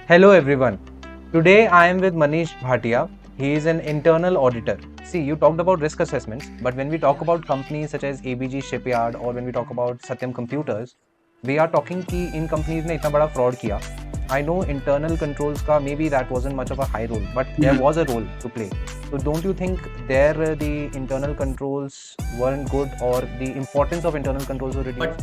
Hello everyone. Today I am with Manish Bhatia. He is an internal auditor. See, you talked about risk assessments, but when we talk about companies such as ABG Shipyard or when we talk about Satyam Computers, we are talking कि इन companies ने इतना बड़ा fraud किया. I know internal controls का maybe that wasn't much of a high role, but there was a role to play. So don't you think there the internal controls weren't good or the importance of internal controls were reduced?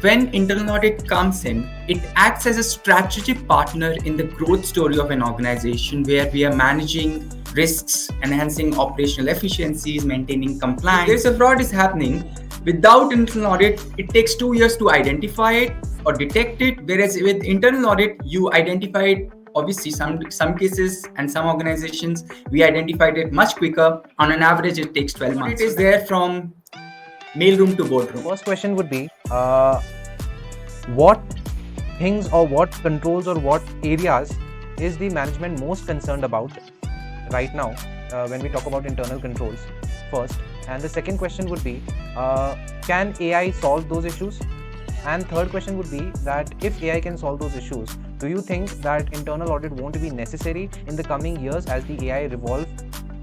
When internal audit comes in, it acts as a strategic partner in the growth story of an organization where we are managing risks, enhancing operational efficiencies, maintaining compliance. If there's a fraud is happening, without internal audit, it takes 2 years to identify it or detect it. Whereas with internal audit, you identify it. Obviously, some cases and some organizations we identified it much quicker. On an average, it takes 12 months. It is there from mailroom to boardroom. First question would be, what things or what controls or what areas is the management most concerned about right now when we talk about internal controls first? And the second question would be, can AI solve those issues? And third question would be that if AI can solve those issues, do you think that internal audit won't be necessary in the coming years as the AI revolve?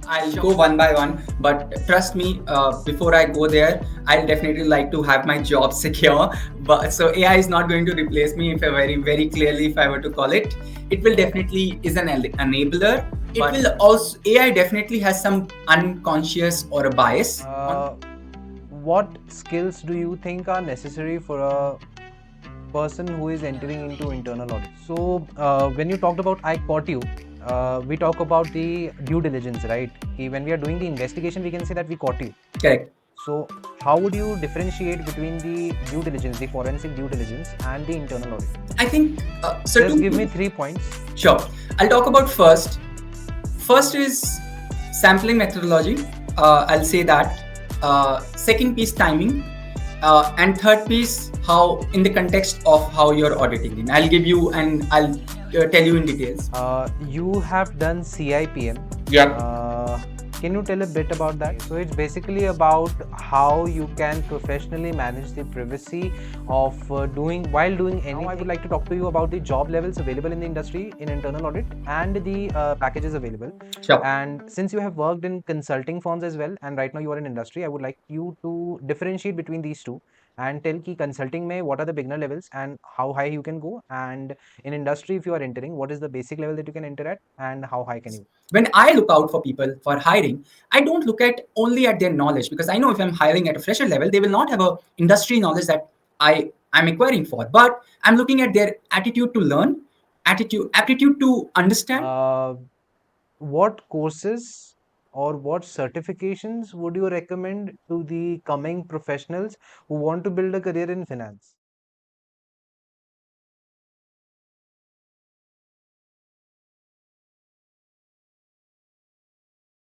I'll go one by one, but trust me, before I go there, I'll definitely like to have my job secure. But so AI is not going to replace me. If I very clearly, if I were to call it, it will definitely is an enabler. It will also AI definitely has some unconscious or a bias. What skills do you think are necessary for a person who is entering into internal audit? So when you talked about I caught you, we talk about the due diligence, right? When we are doing the investigation, we can say that we caught you. Correct. So how would you differentiate between the due diligence, the forensic due diligence and the internal audit? I think just give me 3 points. Sure. I'll talk about first. First is sampling methodology. I'll say that. Second piece, timing. And third piece, how in the context of how you're auditing in. I'll give you and I'll tell you in details. You have done CIPM. Yeah. Can you tell a bit about that? So it's basically about how you can professionally manage the privacy of doing anything. Now I would like to talk to you about the job levels available in the industry in internal audit and the packages available. Sure. And since you have worked in consulting firms as well, and right now you are in industry, I would like you to differentiate between these two and tell ki consulting mein what are the beginner levels and how high you can go, and in industry if you are entering, what is the basic level that you can enter at and how high can you? When I look out for people for hiring, I don't look at only at their knowledge, because I know if I'm hiring at a fresher level, they will not have a industry knowledge that I'm acquiring for, but I'm looking at their attitude to learn, aptitude to understand. What courses or what certifications would you recommend to the coming professionals who want to build a career in finance?